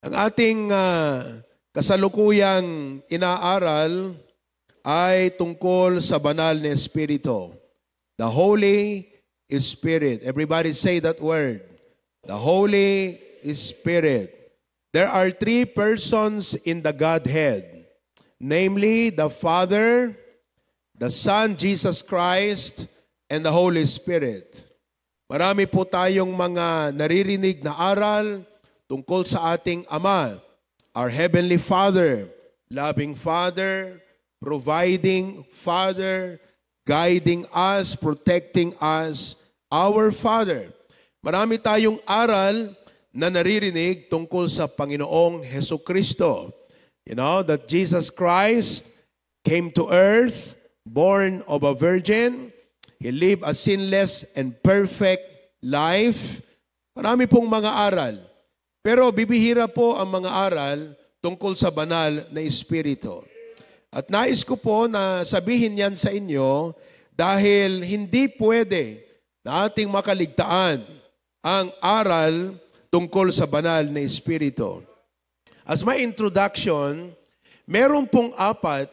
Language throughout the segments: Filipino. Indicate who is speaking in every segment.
Speaker 1: Ang ating kasalukuyang inaaral ay tungkol sa banal na Espiritu. The Holy Spirit. Everybody say that word. The Holy Spirit. There are three persons in the Godhead. Namely, the Father, the Son, Jesus Christ, and the Holy Spirit. Marami po tayong mga naririnig na aral tungkol sa ating Ama, our Heavenly Father, loving Father, providing Father, guiding us, protecting us, our Father. Marami tayong aral na naririnig tungkol sa Panginoong Hesukristo. You know, that Jesus Christ came to earth, born of a virgin. He lived a sinless and perfect life. Marami pong mga aral. Pero bibihira po ang mga aral tungkol sa banal na Espiritu. At nais ko po na sabihin yan sa inyo dahil hindi pwede na ating makaligtaan ang aral tungkol sa banal na Espiritu. As my introduction, meron pong apat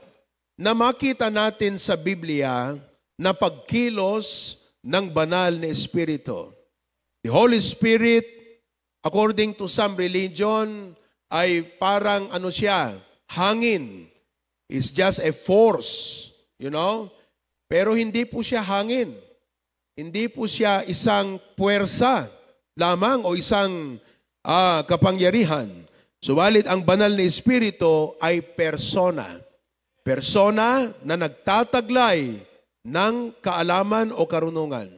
Speaker 1: na makita natin sa Biblia na pagkilos ng banal na Espiritu. The Holy Spirit, according to some religion, ay parang hangin. It's just a force, you know? Pero hindi po siya hangin. Hindi po siya isang puwersa lamang o isang kapangyarihan. Subalit ang banal na Espiritu ay persona. Persona na nagtataglay ng kaalaman o karunungan.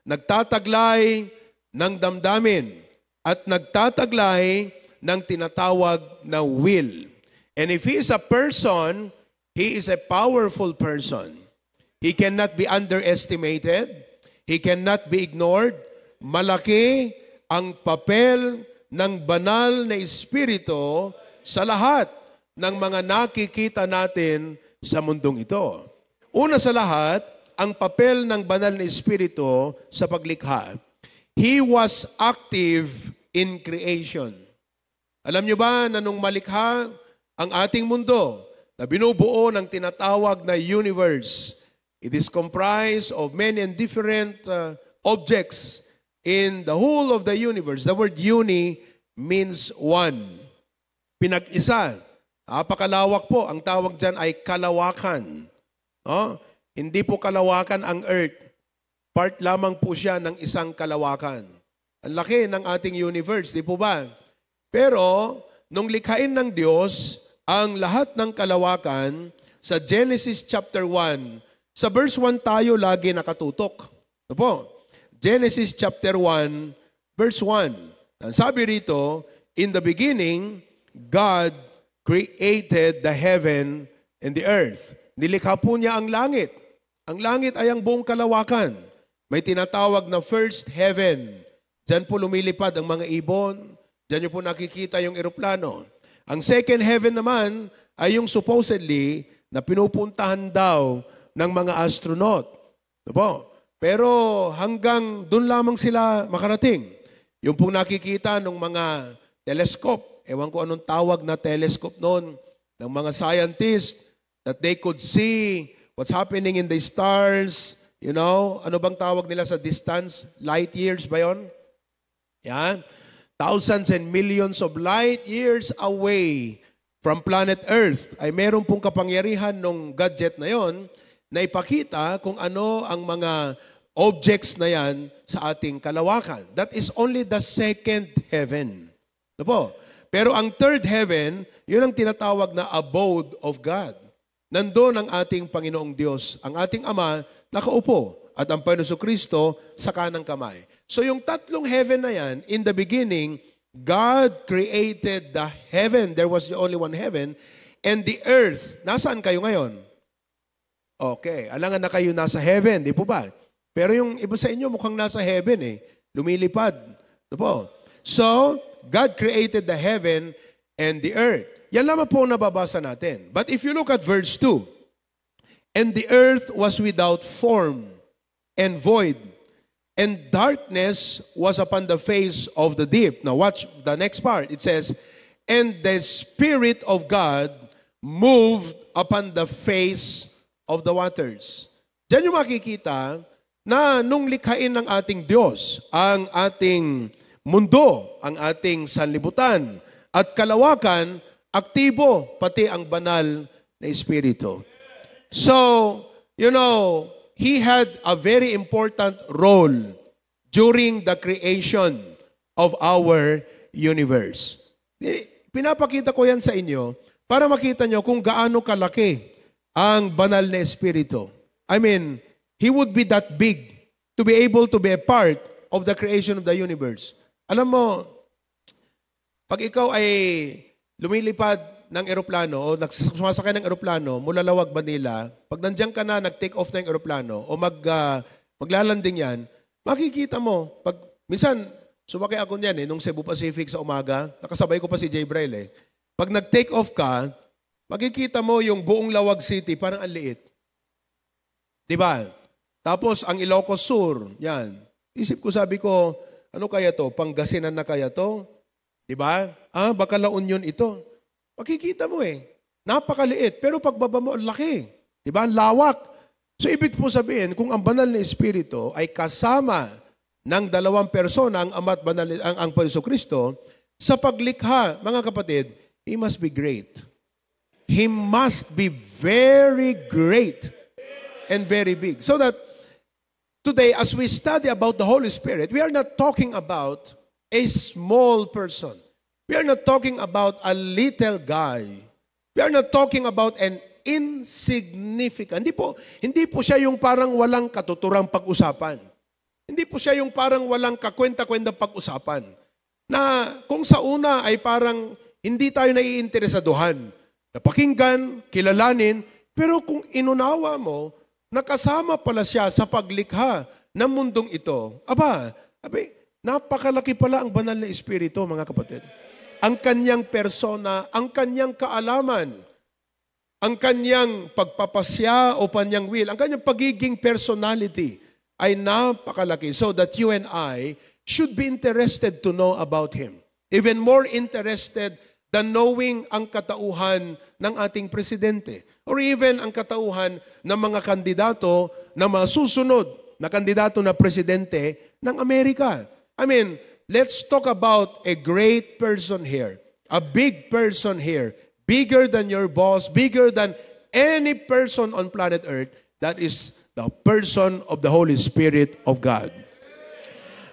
Speaker 1: Nagtataglay ng damdamin at nagtataglay ng tinatawag na will. And if he is a person, he is a powerful person. He cannot be underestimated. He cannot be ignored. Malaki ang papel ng banal na Espiritu sa lahat ng mga nakikita natin sa mundong ito. Una sa lahat, ang papel ng banal na Espiritu sa paglikha. He was active in creation. Alam niyo ba na nung malikha ang ating mundo na binubuo ng tinatawag na universe, it is comprised of many and different objects in the whole of the universe. The word uni means one. Pinag-isa. Napakalawak po. Ang tawag dyan ay kalawakan. No? Hindi po kalawakan ang earth. Part lamang po siya ng isang kalawakan. Ang laki ng ating universe, di po ba? Pero, nung likhain ng Diyos, ang lahat ng kalawakan, sa Genesis chapter 1, sa verse 1 tayo lagi nakatutok. Ano po? Genesis chapter 1, verse 1. Ang sabi rito, in the beginning, God created the heaven and the earth. Nilikha po niya ang langit. Ang langit ay ang buong kalawakan. May tinatawag na first heaven. Diyan po lumilipad ang mga ibon. Diyan niyo po nakikita yung eroplano. Ang second heaven naman ay yung supposedly na pinupuntahan daw ng mga astronaut. Diba? Pero hanggang doon lamang sila makarating. Yung pong nakikita ng mga telescope, ewan ko anong tawag na telescope noon, ng mga scientists, that they could see what's happening in the stars. You know, ano bang tawag nila sa distance? Light years ba yun? Yan. Thousands and millions of light years away from planet Earth ay meron pong kapangyarihan ng gadget na yon na ipakita kung ano ang mga objects na yan sa ating kalawakan. That is only the second heaven. Ano po? Pero ang third heaven, yun ang tinatawag na abode of God. Nandun ang ating Panginoong Diyos, ang ating Ama, nakaupo at ang Panginoon Kristo sa kanang kamay. So yung tatlong heaven na yan, in the beginning, God created the heaven. There was only one heaven. And the earth. Nasaan kayo ngayon? Okay. Alangan na kayo nasa heaven, di po ba? Pero yung iba sa inyo mukhang nasa heaven eh. Lumilipad. Di po? So, God created the heaven and the earth. Yan lamang po nababasa natin. But if you look at verse 2, and the earth was without form and void, and darkness was upon the face of the deep. Now watch the next part. It says, and the Spirit of God moved upon the face of the waters. Diyan yung makikita na nung likhain ng ating Diyos, ang ating mundo, ang ating sanlibutan, at kalawakan, aktibo pati ang banal na Espiritu. So, He had a very important role during the creation of our universe. Pinapakita ko yan sa inyo para makita nyo kung gaano kalaki ang banal na Espiritu. I mean, He would be that big to be able to be a part of the creation of the universe. Alam mo, pag ikaw ay lumilipad ng eroplano o sumasakay ng eroplano mula Lawag, Manila, pag nandiyan ka na, nag-take off na yung eroplano o maglalanding yan, makikita mo, pag minsan, sumakay ako niyan nung Cebu Pacific sa umaga, nakasabay ko pa si Jay Braille. Pag nag-take off ka, makikita mo yung buong Lawag City, parang ang liit. Diba? Tapos ang Ilocos Sur, yan. Isip ko, sabi ko, ano kaya to? Pangasinan na kaya to? Diba? Baka La Union ito. Makikita mo napakaliit. Pero pagbaba mo, ang laki. Diba? Ang lawak. So ibig po sabihin, kung ang banal na Espiritu ay kasama ng dalawang persona, ang Ama at Banal, ang Jesucristo, sa paglikha, mga kapatid, He must be great. He must be very great and very big. So that today, as we study about the Holy Spirit, we are not talking about a small person. We are not talking about a little guy. We are not talking about an insignificant. Hindi po siya yung parang walang katuturang pag-usapan. Hindi po siya yung parang walang kakwenta-kwenta pag-usapan. Na kung sa una ay parang hindi tayo naiinteresaduhan. Napakinggan, kilalanin, pero kung inunawa mo, nakasama pala siya sa paglikha ng mundong ito. Napakalaki pala ang banal na Espiritu, mga kapatid. Ang kanyang persona, ang kanyang kaalaman, ang kanyang pagpapasya o kanyang will, ang kanyang pagiging personality ay napakalaki, so that you and I should be interested to know about Him. Even more interested than knowing ang katauhan ng ating presidente or even ang katauhan ng mga kandidato na mga susunod na kandidato na presidente ng Amerika. I mean, let's talk about a great person here, a big person here, bigger than your boss, bigger than any person on planet Earth. That is the person of the Holy Spirit of God.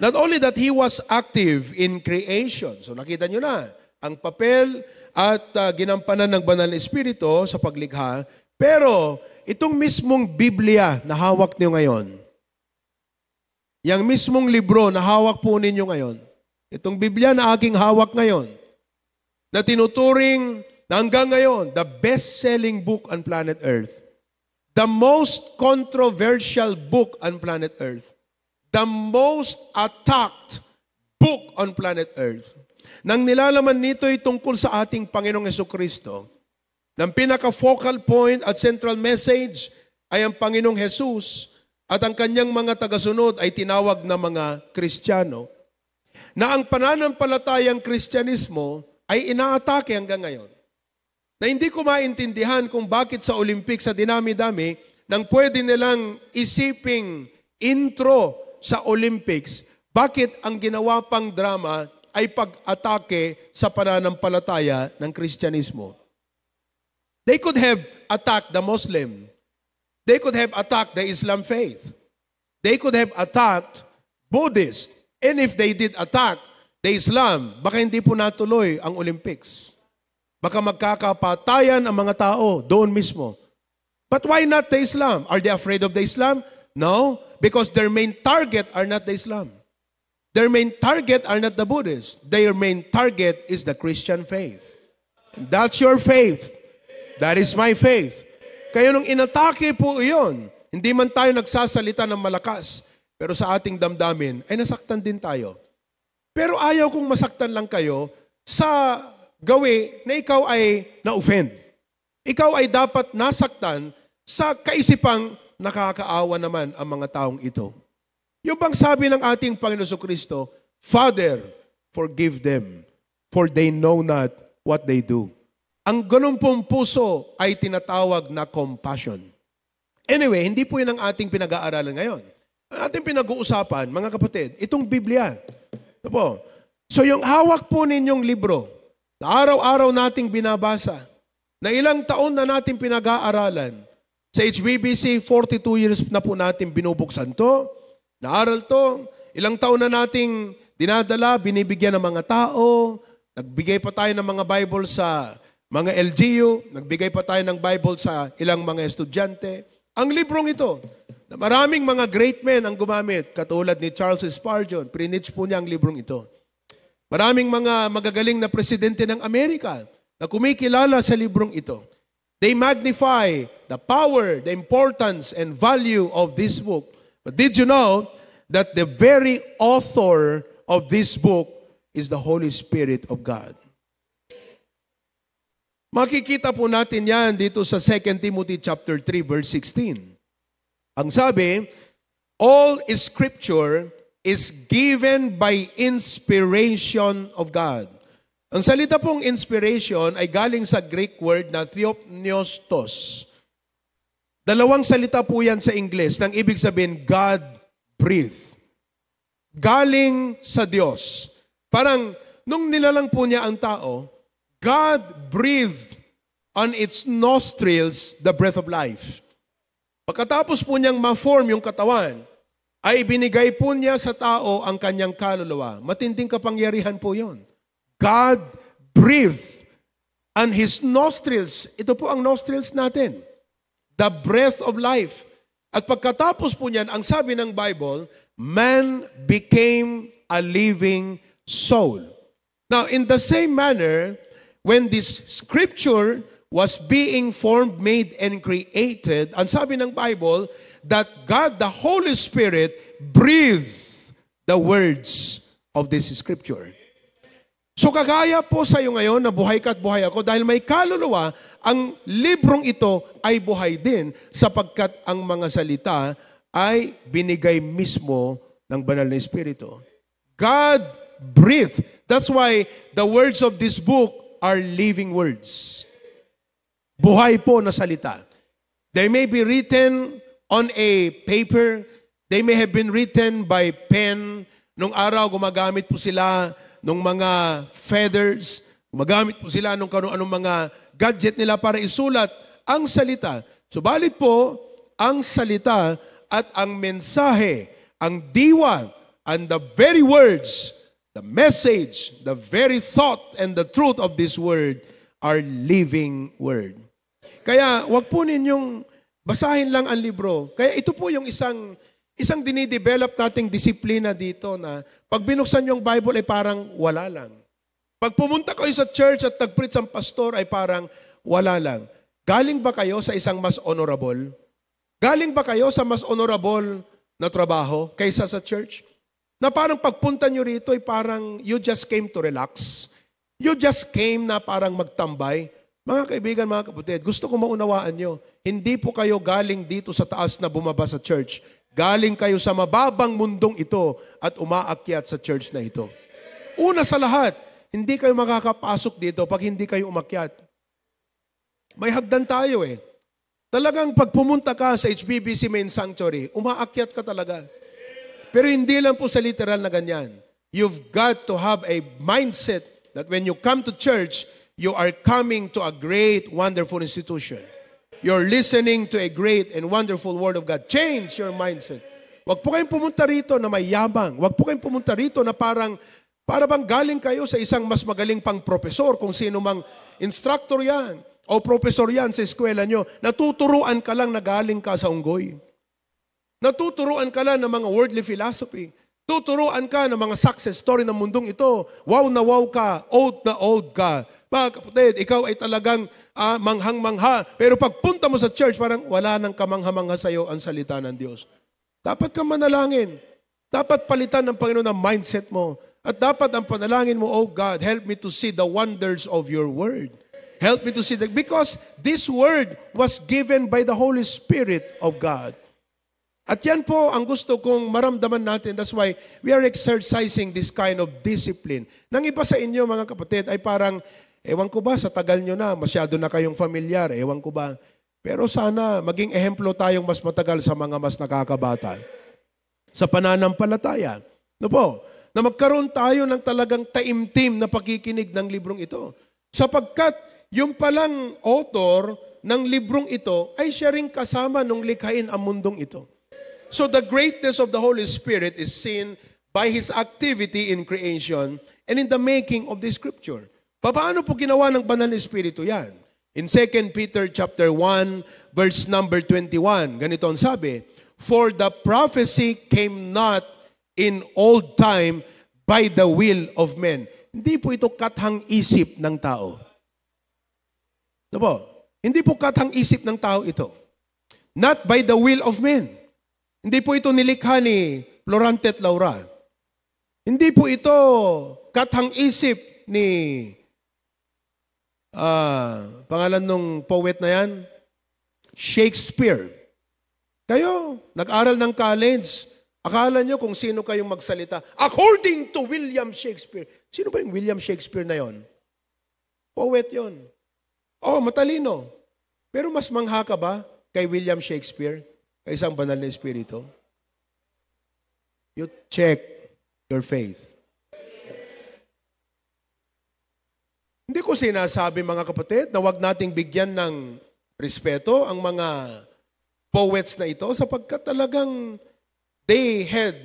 Speaker 1: Not only that He was active in creation. So nakita nyo na, ang papel at ginampanan ng Banal na Espiritu sa paglikha. Pero itong mismong Biblia na hawak niyo ngayon, yung mismong libro na hawak po ninyo ngayon, itong Biblia na aking hawak ngayon, na tinuturing na hanggang ngayon, the best-selling book on planet Earth, the most controversial book on planet Earth, the most attacked book on planet Earth. Nang nilalaman nito ay tungkol sa ating Panginoong Jesucristo, ng pinaka-focal point at central message ay ang Panginoong Jesus at ang kanyang mga tagasunod ay tinawag na mga Kristiyano, na ang pananampalatayang Kristyanismo ay inaatake hanggang ngayon. Na hindi ko maintindihan kung bakit sa Olympics, sa dinami-dami, nang pwede nilang isiping intro sa Olympics, bakit ang ginawa pang drama ay pag-atake sa pananampalataya ng Kristyanismo. They could have attacked the Muslim. They could have attacked the Islam faith. They could have attacked Buddhist. And if they did attack the Islam, baka hindi po natuloy ang Olympics. Baka magkakapatayan ang mga tao doon mismo. But why not the Islam? Are they afraid of the Islam? No, because their main target are not the Islam. Their main target are not the Buddhists. Their main target is the Christian faith. And that's your faith. That is my faith. Kaya nung inatake po iyon, hindi man tayo nagsasalita ng malakas, pero sa ating damdamin ay nasaktan din tayo. Pero ayaw kong masaktan lang kayo sa gawi na ikaw ay na-offend. Ikaw ay dapat nasaktan sa kaisipang nakakaawa naman ang mga taong ito. Yung bang sabi ng ating Panginoon Jesucristo, Father, forgive them, for they know not what they do. Ang ganun pong puso ay tinatawag na compassion. Anyway, hindi po yun ang ating pinag-aaralan ngayon. Ang ating pinag-uusapan, mga kapatid, itong Biblia. Ito po. So yung hawak po ninyong libro, na araw-araw nating binabasa, na ilang taon na nating pinag-aaralan, sa HBBC, 42 years na po natin binubuksan to, naaral to, ilang taon na nating dinadala, binibigyan ng mga tao, nagbigay pa tayo ng mga Bible sa mga LGU, nagbigay pa tayo ng Bible sa ilang mga estudyante. Ang librong ito, na maraming mga great men ang gumamit, katulad ni Charles Spurgeon, prinitch po niya ang librong ito. Maraming mga magagaling na presidente ng Amerika na kumikilala sa librong ito. They magnify the power, the importance, and value of this book. But did you know that the very author of this book is the Holy Spirit of God? Makikita po natin yan dito sa 2 Timothy chapter 3 verse 16. Ang sabi, all Scripture is given by inspiration of God. Ang salita pong inspiration ay galing sa Greek word na theopneustos. Dalawang salita po yan sa English nang ibig sabihin God-breathed. Galing sa Diyos. Parang nung nilalang po niya ang tao, God breathed on its nostrils the breath of life. Pagkatapos po niyang ma-form yung katawan, ay binigay po niya sa tao ang kanyang kaluluwa. Matinding kapangyarihan po yon. God breathed on His nostrils. Ito po ang nostrils natin. The breath of life. At pagkatapos po niyan, ang sabi ng Bible, man became a living soul. Now, in the same manner, when this Scripture was being formed, made, and created, ang sabi ng Bible, that God, the Holy Spirit, breathed the words of this Scripture. So kagaya po sa iyo ngayon na buhay ka at buhay ako, dahil may kaluluwa, ang librong ito ay buhay din sapagkat ang mga salita ay binigay mismo ng Banal na Espiritu. God breathed. That's why the words of this book are living words. Buhay po na salita. They may be written on a paper. They may have been written by pen. Nung araw, gumagamit po sila ng mga feathers. Gumagamit po sila ng anong mga gadget nila para isulat ang salita. Subalit po, ang salita at ang mensahe, ang diwa, and the very words, the message, the very thought, and the truth of this word are living word. Kaya wag po ninyong basahin lang ang libro. Kaya ito po yung isang dinidevelop nating disiplina dito na pag binuksan yung Bible ay parang wala lang. Pag pumunta kayo sa church at nag-preach ang pastor ay parang wala lang. Galing ba kayo sa isang mas honorable? Galing ba kayo sa mas honorable na trabaho kaysa sa church? Na parang pagpunta nyo rito ay parang you just came to relax. You just came na parang magtambay. Mga kaibigan, mga kapatid, gusto ko maunawaan nyo, hindi po kayo galing dito sa taas na bumaba sa church. Galing kayo sa mababang mundong ito at umaakyat sa church na ito. Una sa lahat, hindi kayo makakapasok dito pag hindi kayo umakyat. May hagdan tayo eh. Talagang pag pumunta ka sa HBBC Main Sanctuary, umaakyat ka talaga. Pero hindi lang po sa literal na ganyan. You've got to have a mindset that when you come to church, you are coming to a great, wonderful institution. You're listening to a great and wonderful Word of God. Change your mindset. Huwag po kayong pumunta rito na may yabang. Huwag po kayong pumunta rito na para bang galing kayo sa isang mas magaling pang profesor, kung sino mang instructor yan o profesor yan sa eskwela nyo. Natuturuan ka lang na galing ka sa unggoy. Natuturuan ka lang ng mga worldly philosophy. Tuturuan ka ng mga success story ng mundong ito. Wow na wow ka, old na old ka. Mga kapatid, ikaw ay talagang manghang-mangha. Pero pagpunta mo sa church, parang wala nang kamangha-mangha sa iyo ang salita ng Diyos. Dapat kang manalangin. Dapat palitan ng Panginoon ang mindset mo. At dapat ang panalangin mo, oh God, help me to see the wonders of your word. Help me to see that. Because this word was given by the Holy Spirit of God. At yan po ang gusto kong maramdaman natin. That's why we are exercising this kind of discipline. Nang iba sa inyo, mga kapatid, ay parang Ewan ko ba, sa tagal nyo na, masyado na kayong familiar, ewan ko ba. Pero sana maging ehemplo tayong mas matagal sa mga mas nakakabata. Sa pananampalataya. No po, na magkaroon tayo ng talagang taimtim na pakikinig ng librong ito. Sapagkat yung palang author ng librong ito ay siya ring kasama nung likhain ang mundong ito. So the greatness of the Holy Spirit is seen by His activity in creation and in the making of the Scripture. Paano po ginawa ng Banal na Espiritu yan? In 2 Peter chapter 1, verse number 21, ganito ang sabi, "For the prophecy came not in old time by the will of men." Hindi po ito kathang isip ng tao. Ano po? Hindi po kathang isip ng tao ito. Not by the will of men. Hindi po ito nilikha ni Florante at Laura. Hindi po ito kathang isip ni pangalan nung poet na yan? Shakespeare. Kayo, nag-aral ng college, akala nyo kung sino kayong magsalita. According to William Shakespeare. Sino ba yung William Shakespeare na yon? Poet yon. Oh, matalino. Pero mas mangha ka ba kay William Shakespeare kaysa ang Banal na Espiritu? You check your faith. Hindi ko sinasabi, mga kapatid, na wag nating bigyan ng respeto ang mga poets na ito sapagkat talagang they had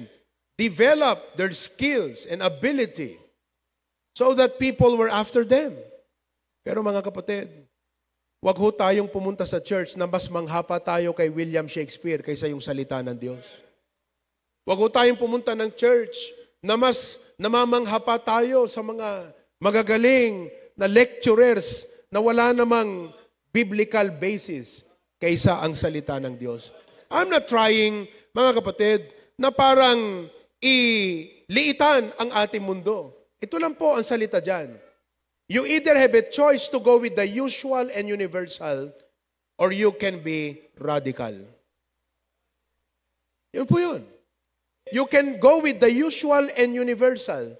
Speaker 1: developed their skills and ability so that people were after them. Pero mga kapatid, wag ho tayong pumunta sa church na mas manghapa tayo kay William Shakespeare kaysa yung salita ng Diyos. Wag ho tayong pumunta ng church na mas namamanghapa tayo sa mga magagaling na lecturers na wala namang biblical basis kaysa ang salita ng Diyos. I'm not trying, mga kapatid, na parang iliitan ang ating mundo. Ito lang po ang salita dyan. You either have a choice to go with the usual and universal or you can be radical. Yun po yun. You can go with the usual and universal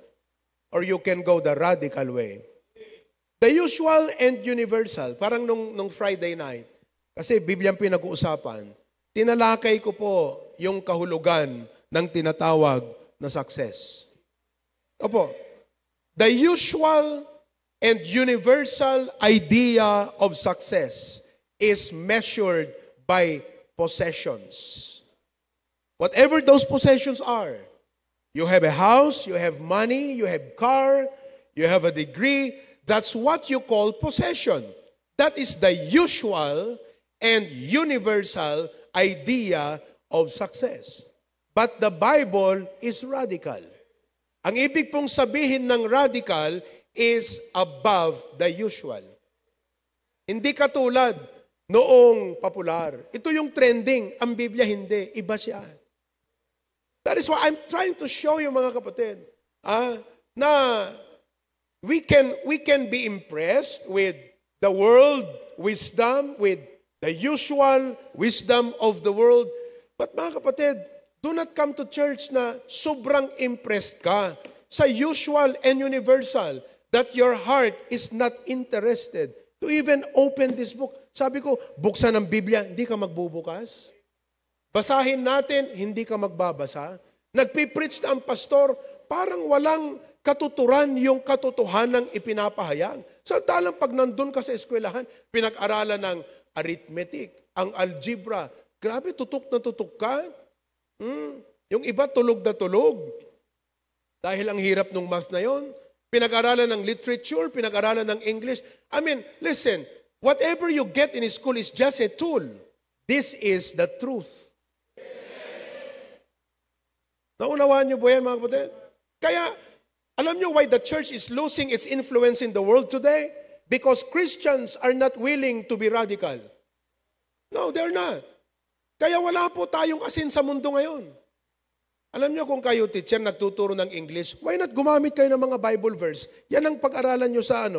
Speaker 1: or you can go the radical way. The usual and universal, parang nung Friday night, kasi Bibliang pinag-uusapan, tinalakay ko po yung kahulugan ng tinatawag na success. Opo, the usual and universal idea of success is measured by possessions. Whatever those possessions are, you have a house, you have money, you have car, you have a degree. That's what you call possession. That is the usual and universal idea of success. But the Bible is radical. Ang ibig pong sabihin ng radical is above the usual. Hindi katulad noong popular. Ito yung trending. Ang Biblia hindi. Iba siya. That is why I'm trying to show you, mga kapatid, na we can be impressed with the world wisdom, with the usual wisdom of the world. But mga kapatid, do not come to church na sobrang impressed ka sa usual and universal that your heart is not interested to even open this book. Sabi ko, buksan ang Biblia, hindi ka magbubukas. Basahin natin, hindi ka magbabasa. Nagpipreach na ang pastor, parang walang katuturan yung katotohanang ipinapahayag. Samantalang pag nandun ka sa eskwelahan, pinag-aralan ng arithmetic, ang algebra. Grabe, tutok na tutok ka. Yung iba, tulog na tulog. Dahil ang hirap ng math na yon. Pinag-aralan ng literature, pinag-aralan ng English. I mean, listen, whatever you get in school is just a tool. This is the truth. Naunawaan niyo po yan, mga kapatid? Kaya, alam niyo why the church is losing its influence in the world today? Because Christians are not willing to be radical. No, they're not. Kaya wala po tayong asin sa mundo ngayon. Alam niyo kung kayo, teacher, nagtuturo ng English, why not gumamit kayo ng mga Bible verse? Yan ang pag-aralan niyo sa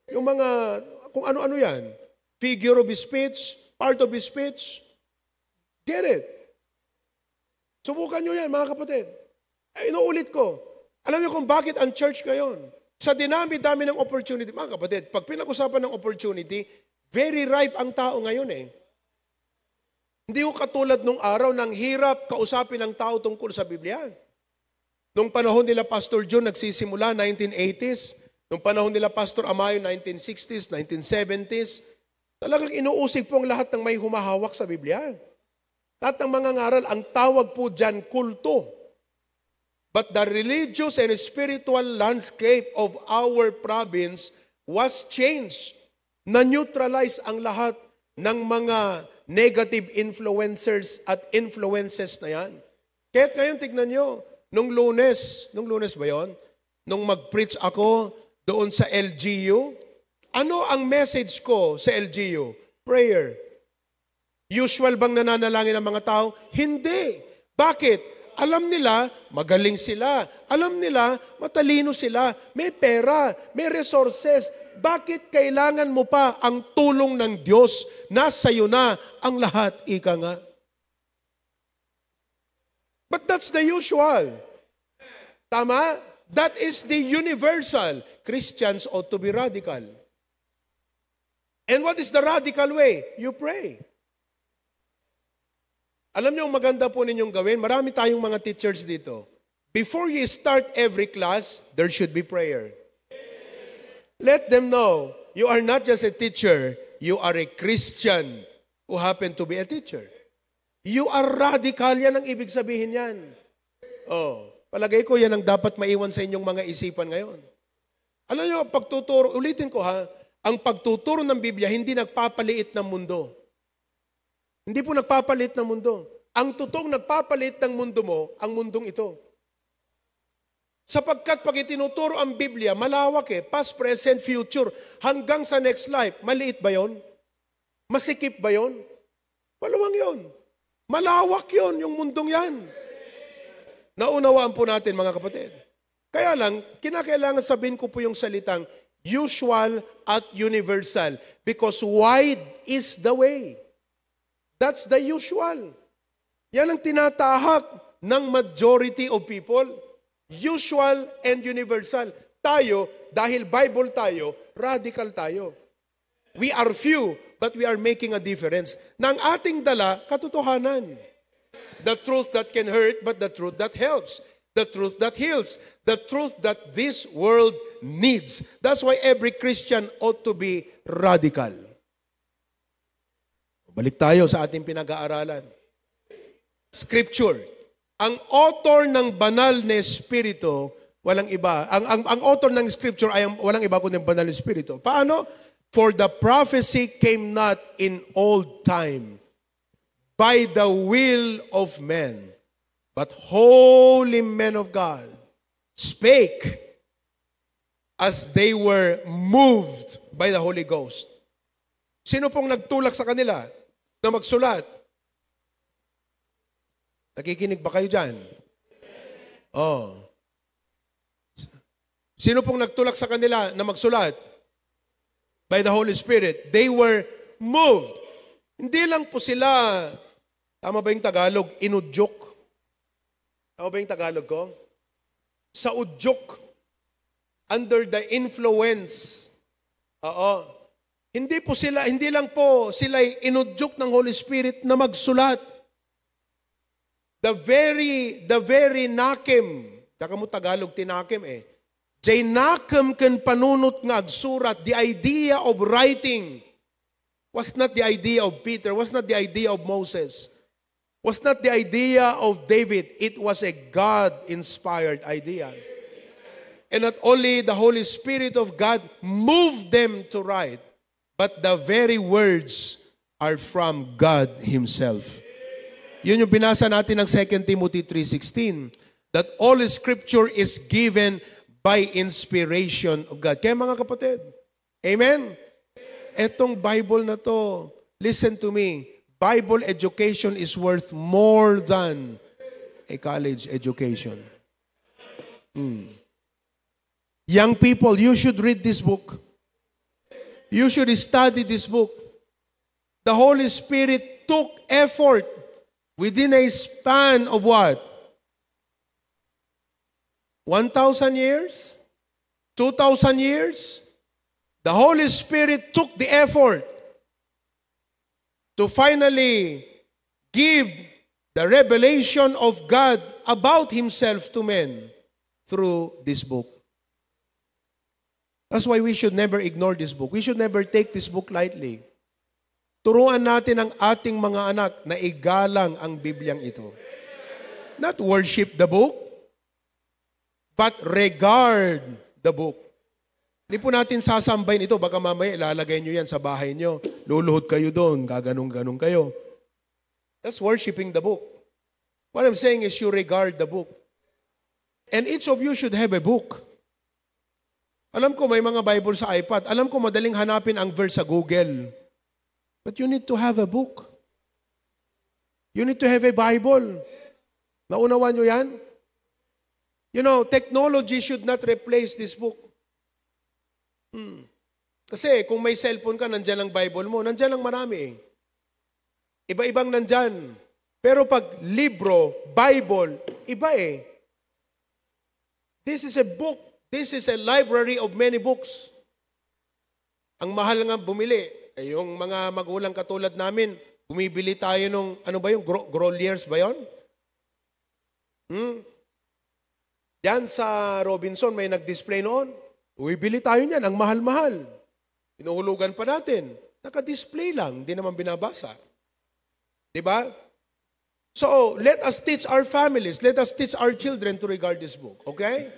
Speaker 1: yung mga, kung ano-ano yan. Figure of speech, part of speech. Get it. Subukan niyo yan, mga kapatid. Inuulit ko. Alam niyo kung bakit ang church ngayon Sa dinami-dami ng opportunity, mga kapatid, pag pinag-usapan ng opportunity, very ripe ang tao ngayon eh. Hindi ko katulad nung araw ng hirap kausapin ng tao tungkol sa Biblia. Nung panahon nila Pastor John, nagsisimula, 1980s. Nung panahon nila Pastor Amayo, 1960s, 1970s. Talagang inuusig po ang lahat ng may humahawak sa Biblia. Lahat ng mga ngaral, ang tawag po dyan, kulto. But the religious and spiritual landscape of our province was changed. Na-neutralize ang lahat ng mga negative influencers at influences na yan. Kaya't ngayon, tignan nyo, nung lunes ba yon? Nung mag-preach ako doon sa LGU, ano ang message ko sa LGU? Prayer. Usual bang nananalangin ang mga tao? Hindi. Bakit? Alam nila, magaling sila. Alam nila, matalino sila. May pera, may resources. Bakit kailangan mo pa ang tulong ng Diyos? Nasa iyo na ang lahat, ika nga. But that's the usual. Tama? That is the universal. Christians ought to be radical. And what is the radical way? You pray. Alam niyo, maganda po ninyong gawin. Marami tayong mga teachers dito. Before you start every class, there should be prayer. Let them know, you are not just a teacher, you are a Christian who happen to be a teacher. You are radical, yan ang ibig sabihin yan. Oh, palagay ko yan ang dapat maiwan sa inyong mga isipan ngayon. Alam niyo, pagtuturo, ulitin ko ha, ang pagtuturo ng Biblia hindi nagpapaliit ng mundo. Hindi po nagpapalit ng mundo. Ang totoong nagpapalit ng mundo mo, ang mundong ito. Sapagkat pag itinuturo ang Biblia, malawak eh. Past, present, future. Hanggang sa next life. Maliit ba yon? Masikip ba yon? Maluwang yon. Malawak yon, yung mundong yan. Naunawaan po natin mga kapatid. Kaya lang, kinakailangan sabihin ko po yung salitang usual at universal. Because wide is the way. That's the usual. Yan ang tinatahak ng majority of people. Usual and universal. Tayo, dahil Bible tayo, radical tayo. We are few, but we are making a difference. Nang ating dala, katotohanan. The truth that can hurt, but the truth that helps. The truth that heals. The truth that this world needs. That's why every Christian ought to be radical. Balik tayo sa ating pinag-aaralan. Scripture. Ang author ng banal na Espiritu, walang iba. Ang author ng Scripture ay walang iba kundi ang banal na Espiritu. Paano? For the prophecy came not in old time by the will of men, but holy men of God spake as they were moved by the Holy Ghost. Sino pong nagtulak sa kanila na magsulat? Nakikinig ba kayo dyan? Oh. Sino pong nagtulak sa kanila na magsulat? By the Holy Spirit. They were moved. Hindi lang po sila, tama ba yung Tagalog? Inudyok. Tama ba yung Tagalog ko? Sa udyok. Under the influence. Oo. Hindi lang po sila inudyok ng Holy Spirit na magsulat. The very nakim, daka mo Tagalog tinakim eh. Jay nakim ken panunot nga agsurat, the idea of writing was not the idea of Peter, was not the idea of Moses, was not the idea of David. It was a God-inspired idea. And not only the Holy Spirit of God moved them to write, but the very words are from God Himself. Yun yung binasa natin ng 2 Timothy 3:16, that all Scripture is given by inspiration of God. Kaya mga kapatid, amen? Etong Bible na to, listen to me, Bible education is worth more than a college education. Young people, you should read this book. You should study this book. The Holy Spirit took effort within a span of what? 1,000 years? 2,000 years, the Holy Spirit took the effort to finally give the revelation of God about Himself to men through this book. That's why we should never ignore this book. We should never take this book lightly. Turuan natin ang ating mga anak na igalang ang Bibliang ito. Not worship the book, but regard the book. Hindi po natin sasambahin ito. Baka mamaya ilalagay nyo yan sa bahay nyo. Luluhod kayo doon. Gaganong-ganong kayo. That's worshiping the book. What I'm saying is you regard the book. And each of you should have a book. Alam ko may mga Bible sa iPad. Alam ko madaling hanapin ang verse sa Google. But you need to have a book. You need to have a Bible. Naunawan nyo yan? You know, technology should not replace this book. Kasi kung may cellphone ka, nandyan ang Bible mo. Nandyan ang marami. Iba-ibang nandyan. Pero pag libro, Bible, iba eh. This is a book. This is a library of many books. Ang mahal nga bumili, yung mga magulang katulad namin, bumibili tayo nung, ano ba yung, Groliers ba yun? Yan sa Robinson, may nag-display noon. Bumibili tayo niyan, ang mahal-mahal. Pinuhulugan pa natin. Naka-display lang, hindi naman binabasa. Diba? So, let us teach our families, let us teach our children to regard this book, okay?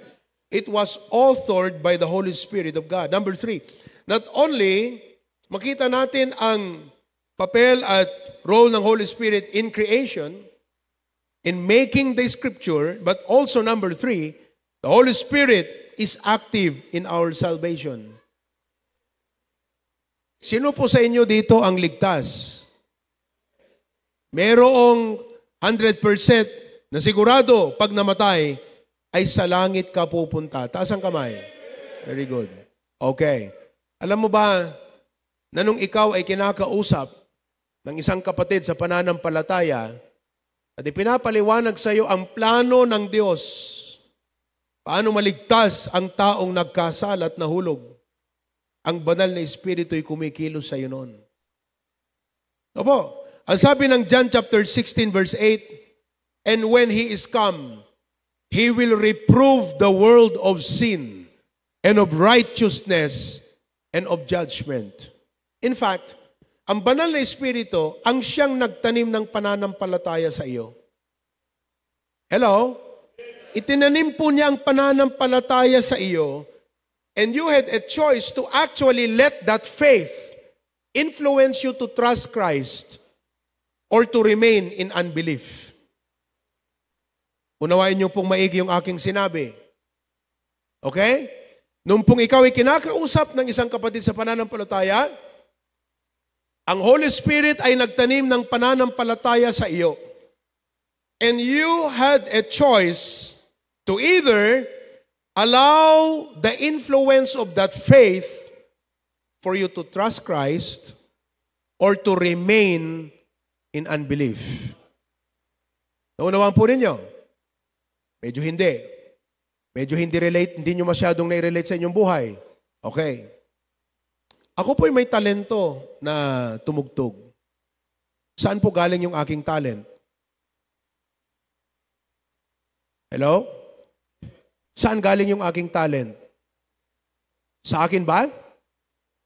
Speaker 1: It was authored by the Holy Spirit of God. Number 3, not only makita natin ang papel at role ng Holy Spirit in creation, in making the Scripture, but also number 3, the Holy Spirit is active in our salvation. Sino po sa inyo dito ang ligtas? Merong 100% na sigurado pag namatay, ay sa langit ka pupunta. Taas ang kamay. Very good. Okay. Alam mo ba, na nung ikaw ay kinakausap ng isang kapatid sa pananampalataya, at ipinapaliwanag sa iyo ang plano ng Diyos, paano maligtas ang taong nagkasala at nahulog, ang banal na Espiritu ay kumikilos sa iyo noon. Opo, ang sabi ng John chapter 16 verse 8, and when He is come, He will reprove the world of sin and of righteousness and of judgment. In fact, ang banal na Espiritu, ang siyang nagtanim ng pananampalataya sa iyo. Hello? Itinanim po niya ang pananampalataya sa iyo, and you had a choice to actually let that faith influence you to trust Christ or to remain in unbelief. Unawain niyo pong maigi yung aking sinabi. Okay? Nung pong ikaw ay kinakausap ng isang kapatid sa pananampalataya, ang Holy Spirit ay nagtanim ng pananampalataya sa iyo. And you had a choice to either allow the influence of that faith for you to trust Christ or to remain in unbelief. Naunawaan po ninyo? Medyo hindi. Medyo hindi nyo masyadong nai-relate sa inyong buhay. Okay. Ako po'y may talento na tumugtog. Saan po galing yung aking talent? Hello? Saan galing yung aking talent? Sa akin ba?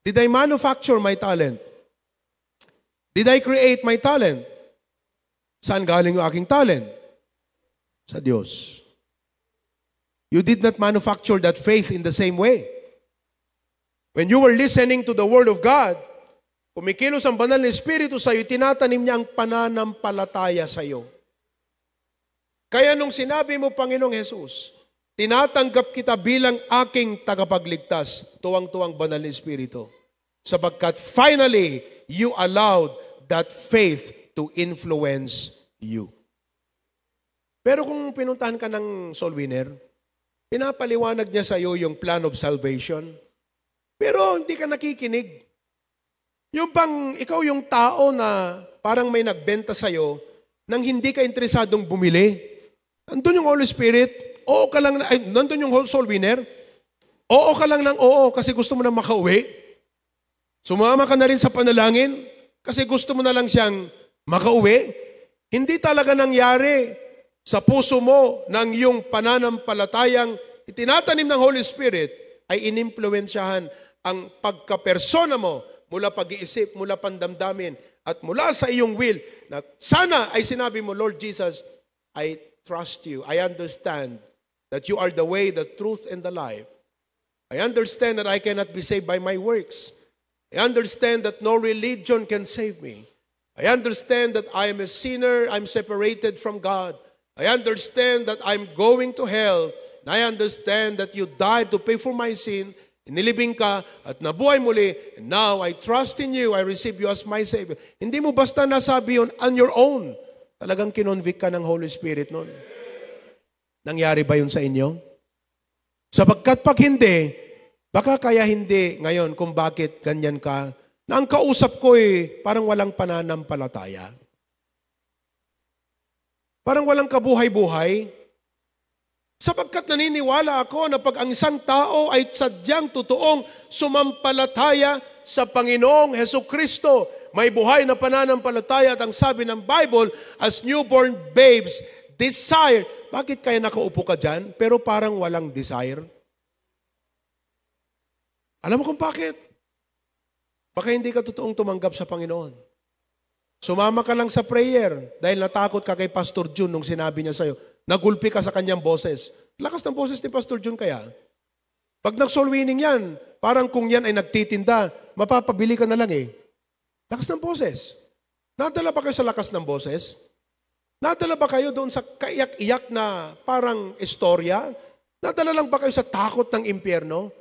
Speaker 1: Did I manufacture my talent? Did I create my talent? Saan galing yung aking talent? Sa Diyos. You did not manufacture that faith in the same way. When you were listening to the Word of God, kumikilos ang banal na Espiritu sa iyo, tinatanim niya ang pananampalataya sa iyo. Kaya nung sinabi mo, Panginoong Jesus, tinatanggap kita bilang aking tagapagligtas, tuwang-tuwang banal na Espiritu. Sapagkat finally, you allowed that faith to influence you. Pero kung pinuntahan ka ng soul winner, pinapaliwanag niya sa iyo yung plan of salvation, pero hindi ka nakikinig. Yung pang ikaw yung tao na parang may nagbenta sa iyo nang hindi ka interesadong bumili. Nandun yung Holy Spirit, nandun yung soul winner, Oo ka lang ng oo kasi gusto mo na makauwi. Sumama ka na rin sa panalangin kasi gusto mo na lang siyang makauwi. Hindi talaga nangyari sa puso mo ng iyong pananampalatayang itinatanim ng Holy Spirit ay inimpluwensyahan ang pagkapersona mo mula pag-iisip, mula pandamdamin, at mula sa iyong will na sana ay sinabi mo, Lord Jesus, I trust you. I understand that you are the way, the truth, and the life. I understand that I cannot be saved by my works. I understand that no religion can save me. I understand that I am a sinner, I'm separated from God. I understand that I'm going to hell. And I understand that you died to pay for my sin. Inilibing ka at nabuhay muli. And now I trust in you. I receive you as my Savior. Hindi mo basta nasabi yun on your own. Talagang kinonvict ka ng Holy Spirit nun. Nangyari ba yun sa inyo? Sapagkat pag hindi, baka kaya hindi ngayon kung bakit ganyan ka, na ang kausap ko parang walang pananampalataya. Parang walang kabuhay-buhay. Sapagkat naniniwala ako na pag ang isang tao ay sadyang totoong sumampalataya sa Panginoong Hesukristo, may buhay na pananampalataya at ang sabi ng Bible, as newborn babes, desire. Bakit kaya nakaupo ka dyan, pero parang walang desire? Alam mo kung bakit? Baka hindi ka totoong tumanggap sa Panginoon. Sumama ka lang sa prayer dahil natakot ka kay Pastor Jun nung sinabi niya sa'yo. Nagulpi ka sa kanyang boses. Lakas ng boses ni Pastor Jun kaya. Pag nag-soul winning yan, parang kung yan ay nagtitinda, mapapabili ka na lang eh. Lakas ng boses. Nadala ba kayo sa lakas ng boses? Nadala ba kayo doon sa kaiyak-iyak na parang istorya? Nadala lang ba kayo sa takot ng impyerno?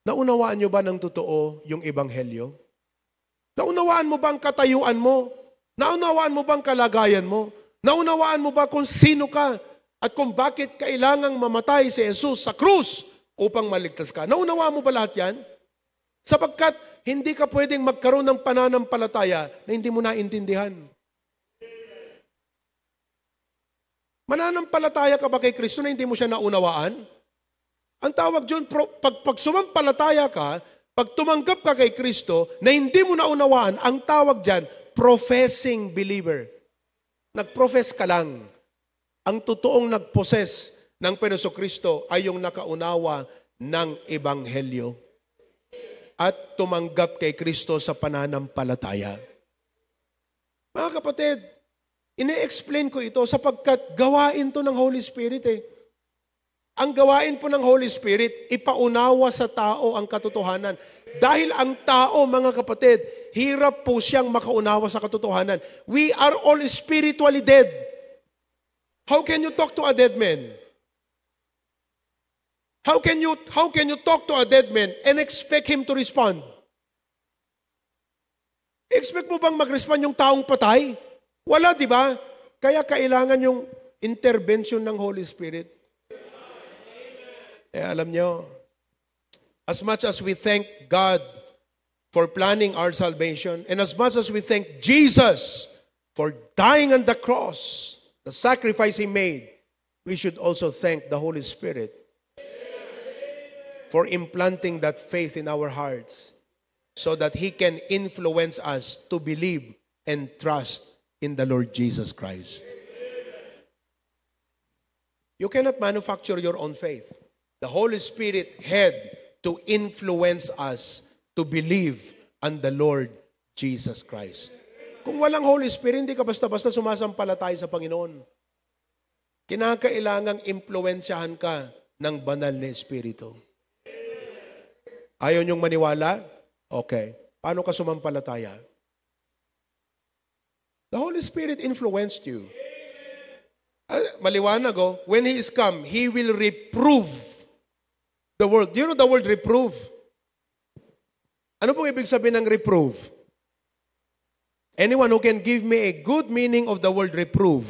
Speaker 1: Naunawaan nyo ba ng totoo yung ebanghelyo? Naunawaan mo ba ang katayuan mo? Naunawaan mo ba ang kalagayan mo? Naunawaan mo ba kung sino ka at kung bakit kailangang mamatay si Jesus sa krus upang maligtas ka? Naunawaan mo ba lahat yan? Sapagkat hindi ka pwedeng magkaroon ng pananampalataya na hindi mo naintindihan. Mananampalataya ka ba kay Kristo na hindi mo siya naunawaan? Ang tawag dyan, pag sumampalataya ka, pag tumanggap ka kay Kristo na hindi mo naunawaan, ang tawag dyan, professing believer. Nag-profess ka lang. Ang totoong nag-possess ng Panginoong Kristo ay yung nakaunawa ng ebanghelyo at tumanggap kay Kristo sa pananampalataya. Mga kapatid, ine-explain ko ito sapagkat gawain to ng Holy Spirit eh. Ang gawain po ng Holy Spirit, ipaunawa sa tao ang katotohanan. Dahil ang tao, mga kapatid, hirap po siyang makaunawa sa katotohanan. We are all spiritually dead. How can you talk to a dead man? How can you talk to a dead man and expect him to respond? Expect mo bang mag-respond yung taong patay? Wala, di ba? Kaya kailangan yung intervention ng Holy Spirit. Alam nyo, as much as we thank God for planning our salvation, and as much as we thank Jesus for dying on the cross, the sacrifice He made, we should also thank the Holy Spirit for implanting that faith in our hearts so that He can influence us to believe and trust in the Lord Jesus Christ. You cannot manufacture your own faith. The Holy Spirit had to influence us to believe on the Lord Jesus Christ. Kung walang Holy Spirit, hindi ka basta-basta sumasampalataya sa Panginoon. Kinakailangang impluwensyahan ka ng banal na Espiritu. Ayaw niyong maniwala? Okay. Paano ka sumampalataya? The Holy Spirit influenced you. Maliwanag when He is come, He will reprove the world. Do you know the word reprove? Ano pong ibig sabihin ng reprove? Anyone who can give me a good meaning of the word reprove?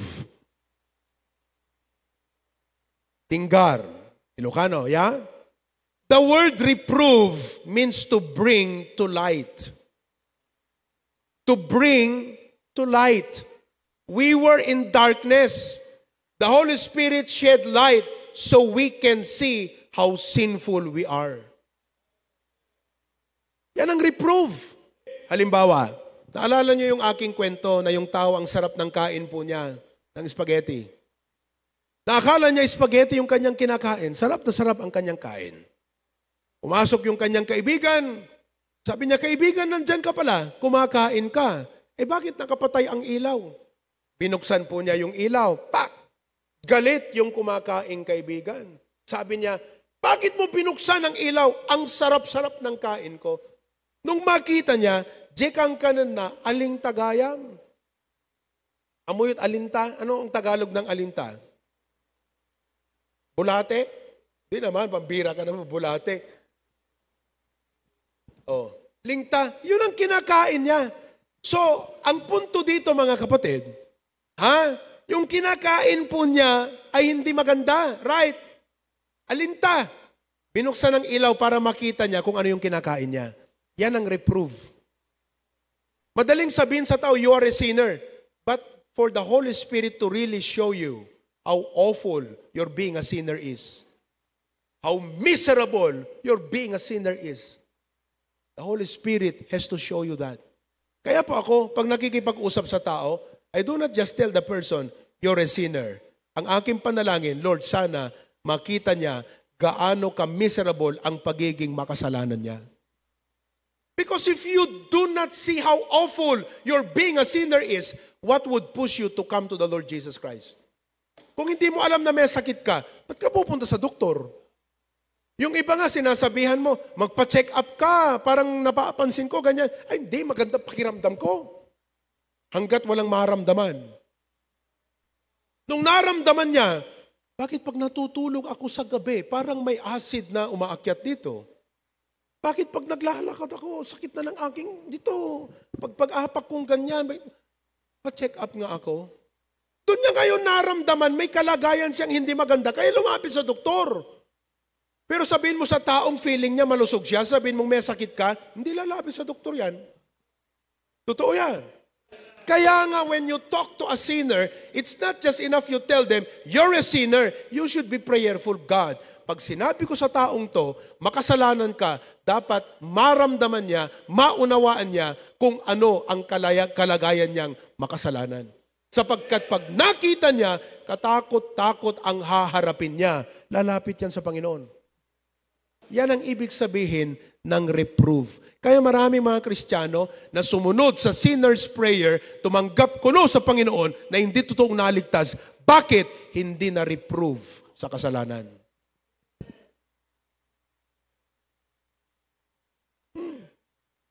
Speaker 1: Tinggar. Ilocano, yeah? The word reprove means to bring to light. To bring to light. We were in darkness. The Holy Spirit shed light so we can see how sinful we are. Yan ang reprove. Halimbawa, naalala niyo yung aking kwento na yung tao ang sarap ng kain po niya ng spaghetti. Nakakala niya spaghetti yung kanyang kinakain. Sarap na sarap ang kanyang kain. Pumasok yung kanyang kaibigan. Sabi niya, kaibigan, nandyan ka pala. Kumakain ka. Bakit nakapatay ang ilaw? Binuksan po niya yung ilaw. Pak! Galit yung kumakain kaibigan. Sabi niya, bakit mo binuksan ang ilaw? Ang sarap-sarap ng kain ko. Nung makita niya, jekang kanan na, aling tagayam. Amoyot alinta. Ano ang Tagalog ng alinta? Bulate? Di naman, pambira ka naman, bulate. Lingta, yun ang kinakain niya. So, ang punto dito mga kapatid, yung kinakain po niya ay hindi maganda, right? Alinta. Binuksan ng ilaw para makita niya kung ano yung kinakain niya. Yan ang reprove. Madaling sabihin sa tao, you are a sinner. But for the Holy Spirit to really show you how awful your being a sinner is. How miserable your being a sinner is. The Holy Spirit has to show you that. Kaya po ako, pag nakikipag-usap sa tao, I do not just tell the person, you're a sinner. Ang aking panalangin, Lord, sana makita niya gaano ka-miserable ang pagiging makasalanan niya. Because if you do not see how awful your being a sinner is, what would push you to come to the Lord Jesus Christ? Kung hindi mo alam na may sakit ka, ba't ka pupunta sa doktor? Yung iba nga sinasabihan mo, magpa-check up ka, parang napapansin ko, ganyan. Ay hindi, maganda pakiramdam ko. Hanggat walang maramdaman. Nung naramdaman niya, bakit pag natutulog ako sa gabi, parang may acid na umaakyat dito? Bakit pag naglalakad ako, sakit na ng aking dito? Pag-apak kong ganyan, pa-check up nga ako. Doon niya ngayon naramdaman, may kalagayan siyang hindi maganda, kaya lumapit sa doktor. Pero sabihin mo sa taong feeling niya, malusog siya, sabihin mong may sakit ka, hindi lalapit sa doktor yan. Totoo yan. Kaya nga when you talk to a sinner, it's not just enough you tell them, you're a sinner, you should be prayerful, God. Pag sinabi ko sa taong to, makasalanan ka, dapat maramdaman niya, maunawaan niya kung ano ang kalagayan niyang makasalanan. Sapagkat pag nakita niya, katakot-takot ang haharapin niya, lalapit yan sa Panginoon. Yan ang ibig sabihin ng reprove. Kaya maraming mga Kristiyano na sumunod sa sinner's prayer, tumanggap kuno sa Panginoon na hindi totoong naligtas. Bakit? Hindi na reprove sa kasalanan.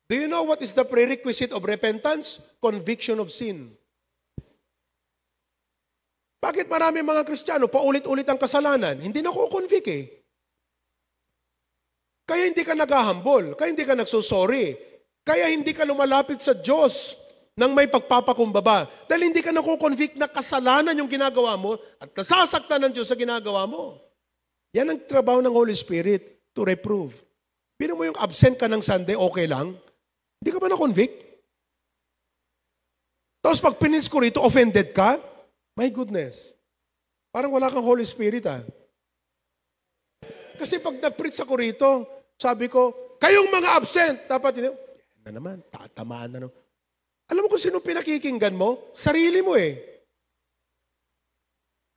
Speaker 1: Do you know what is the prerequisite of repentance? Conviction of sin. Bakit marami mga Kristiyano paulit-ulit ang kasalanan? Hindi na ko-convict eh. Kaya hindi ka naghahambol, kaya hindi ka nagsusorry, kaya hindi ka lumalapit sa Diyos nang may pagpapakumbaba. Dahil hindi ka nakukonvict na kasalanan yung ginagawa mo at nasasaktan ng Diyos sa ginagawa mo. Yan ang trabaho ng Holy Spirit to reprove. Pino mo yung absent ka ng Sunday, okay lang? Hindi ka ba na-convict? Tapos pag pinins ko rito, offended ka? My goodness. Parang wala kang Holy Spirit Kasi pag nag-preach ako rito, sabi ko, kayong mga absent, dapat yan na naman, tatamaan na naman. Alam mo kung sino pinakikinggan mo? Sarili mo eh.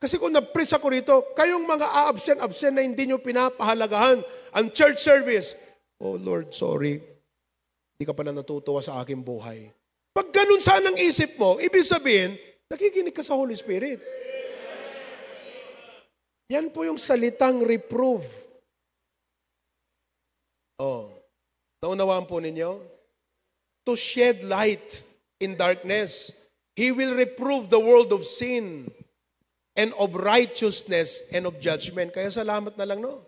Speaker 1: Kasi kung nag-preach ako rito, kayong mga absent na hindi nyo pinapahalagahan ang church service. Oh Lord, sorry. Hindi ka pala natutuwa sa aking buhay. Pag ganun sanang isip mo, ibig sabihin, nakikinig ka sa Holy Spirit. Yan po yung salitang reprove. Naunawaan po ninyo? To shed light in darkness. He will reprove the world of sin and of righteousness and of judgment. Kaya salamat na lang, no?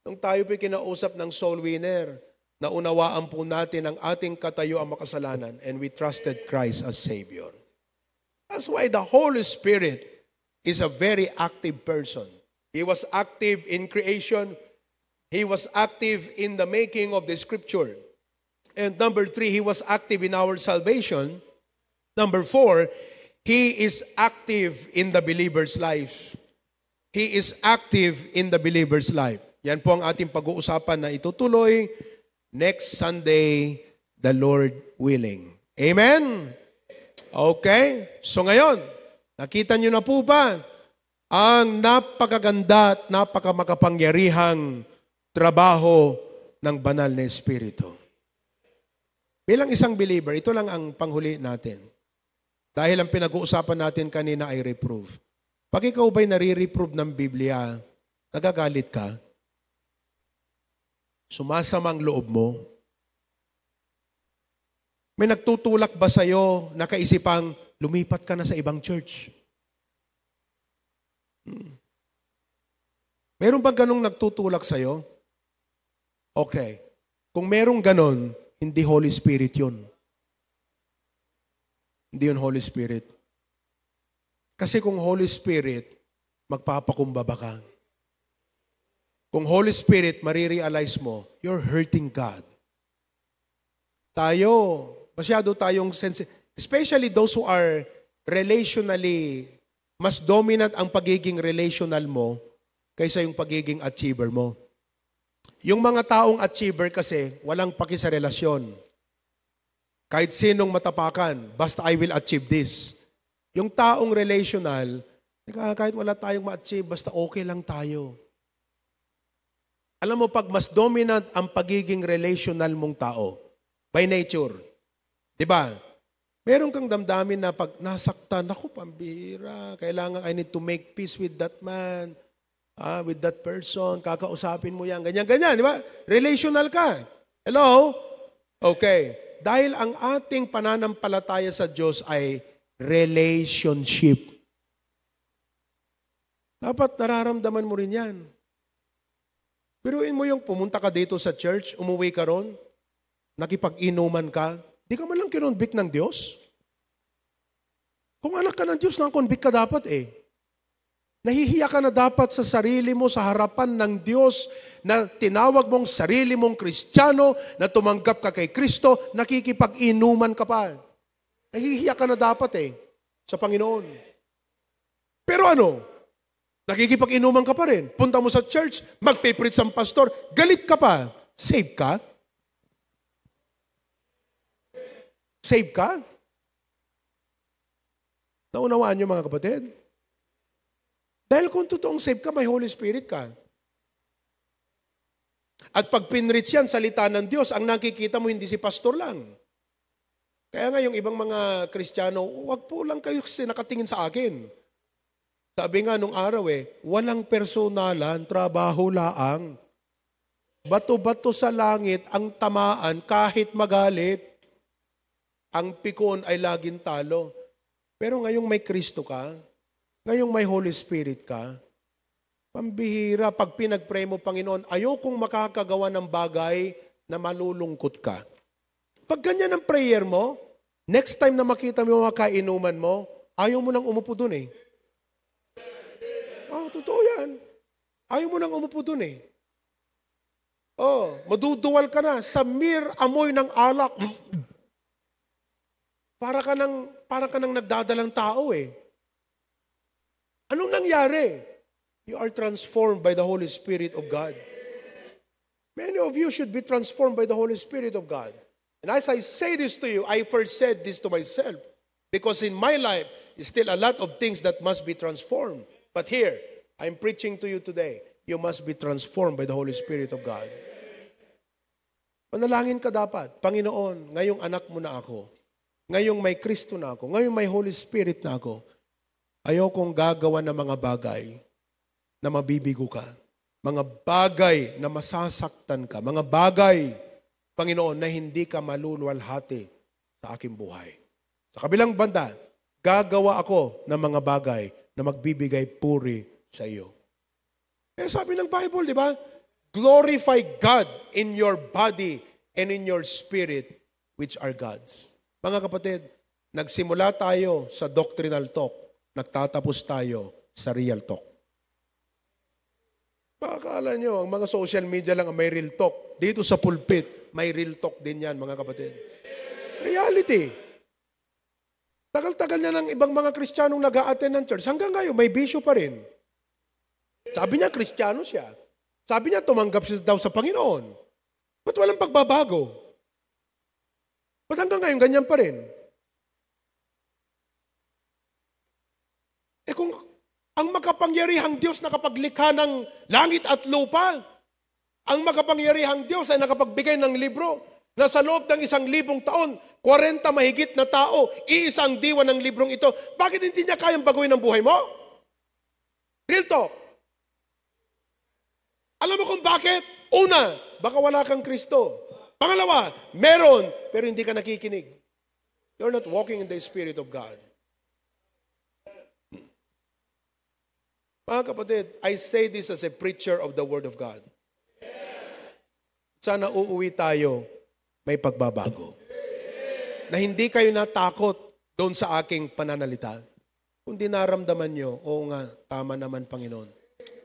Speaker 1: Nung tayo po'y kinausap ng soul winner, naunawaan po natin ang ating katayo ang makasalanan and we trusted Christ as Savior. That's why the Holy Spirit is a very active person. He was active in creation. He was active in the making of the Scripture. And number 3, He was active in our salvation. Number 4, He is active in the believer's life. He is active in the believer's life. Yan po ang ating pag-uusapan na itutuloy next Sunday, the Lord willing. Amen? Okay? So ngayon, nakita nyo na po ba ang napakaganda at napakamakapangyarihang trabaho ng banal na Espiritu? Bilang isang believer, ito lang ang panghuli natin. Dahil ang pinag-uusapan natin kanina ay reprove. Pag ikaw ba'y nare-reprove ng Biblia, nagagalit ka? Sumasamang loob mo? May nagtutulak ba sa'yo na kaisipang lumipat ka na sa ibang church? Meron bang ganong nagtutulak sa'yo? Okay. Kung merong ganon, hindi Holy Spirit yun. Hindi yun Holy Spirit. Kasi kung Holy Spirit, magpapakumbaba ka. Kung Holy Spirit, marirealize mo, you're hurting God. Tayo, masyado tayong especially those who are relationally, mas dominant ang pagiging relational mo kaysa yung pagiging achiever mo. Yung mga taong achiever kasi, walang paki sa relasyon. Kahit sinong matapakan, basta I will achieve this. Yung taong relational, kahit wala tayong ma-achieve, basta okay lang tayo. Alam mo, pag mas dominant ang pagiging relational mong tao, by nature, di ba? Meron kang damdamin na pag nasaktan, ako pambira, kailangan I need to make peace with that man, with that person, kakausapin mo yan, ganyan, di ba? Relational ka. Hello? Okay. Dahil ang ating pananampalataya sa Diyos ay relationship. Dapat nararamdaman mo rin yan. Biruin mo yung pumunta ka dito sa church, umuwi ka ron, nakipag-inuman ka, di ka man lang kinonvict ng Diyos. Kung anak ka ng Diyos, nang-convict ka dapat eh. Nahihiya ka na dapat sa sarili mo, sa harapan ng Diyos, na tinawag mong sarili mong Kristiyano, na tumanggap ka kay Kristo, nakikipag-inuman ka pa. Nahihiya ka na dapat eh, sa Panginoon. Pero ano? Nakikipag-inuman ka pa rin. Punta mo sa church, magpe-preach ang pastor, galit ka pa. Save ka? Save ka? Naunawaan niyo mga kapatid? Dahil kung totoong save ka, may Holy Spirit ka. At pag pinreach yan, salita ng Diyos, ang nakikita mo hindi si pastor lang. Kaya nga yung ibang mga Kristiyano, wag po lang kayo kasi nakatingin sa akin. Sabi nga nung araw walang personalan, trabaho laang. Bato-bato sa langit ang tamaan kahit magalit. Ang pikon ay laging talo. Pero ngayong may Kristo ka, ngayong may Holy Spirit ka, pambihira, pag pinag-pray mo, Panginoon, ayokong makakagawa ng bagay na malulungkot ka. Pag ganyan ang prayer mo, next time na makita mo yung mga kainuman mo, ayaw mo nang umupo dun eh. Oh, totoo yan. Ayaw mo nang umupo dun eh. Oh, maduduwal ka na sa mere amoy ng alak. Para ka nang nagdadalang tao eh. Anong nangyari? You are transformed by the Holy Spirit of God. Many of you should be transformed by the Holy Spirit of God. And as I say this to you, I first said this to myself because in my life, is still a lot of things that must be transformed. But here, I'm preaching to you today, you must be transformed by the Holy Spirit of God. Panalangin ka dapat, Panginoon, ngayong anak mo na ako, ngayong may Kristo na ako, ngayong may Holy Spirit na ako, ayokong gagawa ng mga bagay na mabibigo ka, mga bagay na masasaktan ka, mga bagay, Panginoon, na hindi ka maluluwalhati sa aking buhay. Sa kabilang banda, gagawa ako ng mga bagay na magbibigay puri sa iyo. Eh sabi ng Bible, di ba? Glorify God in your body and in your spirit, which are God's. Mga kapatid, nagsimula tayo sa doctrinal talk, nagtatapos tayo sa real talk. Akala nyo, ang mga social media lang ang may real talk. Dito sa pulpit, may real talk din yan, mga kapatid. Reality. Tagal-tagal na ng ibang mga Kristiyanong nag-a-attend ng church. Hanggang ngayon, may bisyo pa rin. Sabi niya, Kristiyano siya. Sabi niya, tumanggap siya daw sa Panginoon.
Speaker 2: Ba't walang pagbabago? Ba't hanggang ngayon ganyan pa rin? Kung ang makapangyarihang Diyos nakapaglikha ng langit at lupa, ang makapangyarihang Diyos ay nakapagbigay ng libro na sa loob ng 1,000 taon, 40 mahigit na tao, iisang diwa ng librong ito. Bakit hindi niya kayang baguhin ang buhay mo? Real talk. Alam mo kung bakit? Una, baka wala kang Kristo. Pangalawa, meron, pero hindi ka nakikinig. You're not walking in the Spirit of God. Mga kapatid, I say this as a preacher of the Word of God. Sana uuwi tayo, may pagbabago. Na hindi kayo natakot doon sa aking pananalita. Kung dinaramdaman nyo, oo nga, tama naman Panginoon.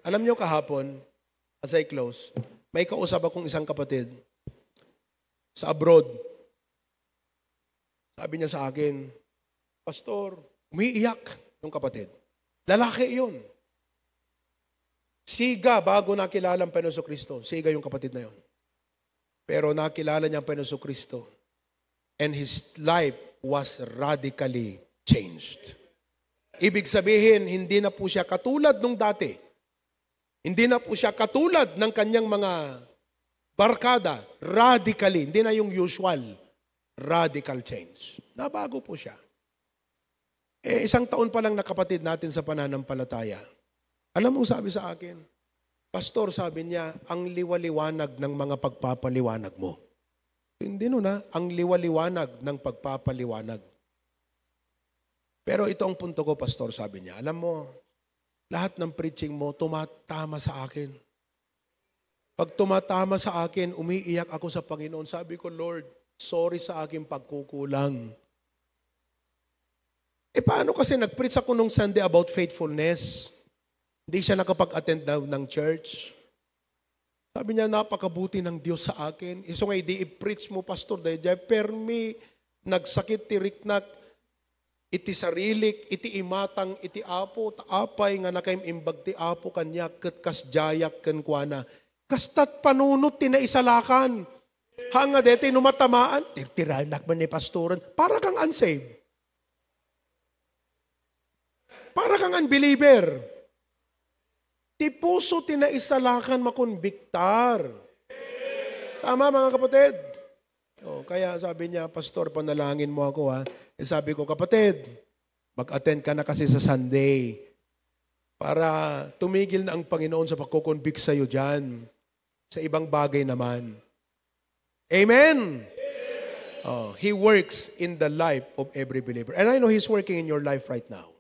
Speaker 2: Alam nyo kahapon, as I close, may kausap akong isang kapatid sa abroad. Sabi niya sa akin, Pastor, umiiyak yung kapatid. Lalaki yun. Siga bago nakilala ang Panginoon Kristo. Siga yung kapatid na yun. Pero nakilala niya ang Panginoon Kristo. And his life was radically changed. Ibig sabihin, hindi na po siya katulad nung dati. Hindi na po siya katulad ng kanyang mga barkada. Radically. Hindi na yung usual. Radical change. Nabago po siya. 1 taon pa lang na kapatid natin sa pananampalataya. Alam mo sabi sa akin, Pastor, sabi niya, ang liwaliwanag ng mga pagpapaliwanag mo. Hindi nun ang liwaliwanag ng pagpapaliwanag. Pero ito ang punto ko, Pastor, sabi niya. Alam mo, lahat ng preaching mo tumatama sa akin. Pag tumatama sa akin, umiiyak ako sa Panginoon. Sabi ko, Lord, sorry sa aking pagkukulang. Paano kasi nag-preach ako nung Sunday about faithfulness? Hindi siya nakapag-attend ng church. Sabi niya, napakabuti ng Diyos sa akin. So nga, di i-preach mo, Pastor, dahil permi, nagsakit ti riknak, iti sarilik, iti imatang, iti apo, taapay nga nakayim imbag ti apo kanya, kat kas jayak kan kuana. Kastat panunot ti naisalakan. Hanga dete numatamaan, tiranak man ni pastoran, para kang unsaved. Para kang unbeliever. Ti puso tinaisalakan makonbiktar. Tama mga kapatid? Kaya sabi niya, Pastor, panalangin mo ako ha. Sabi ko, kapatid, mag-attend ka na kasi sa Sunday para tumigil na ang Panginoon sa pagkukonvict sa'yo dyan. Sa ibang bagay naman. Amen? He works in the life of every believer. And I know He's working in your life right now.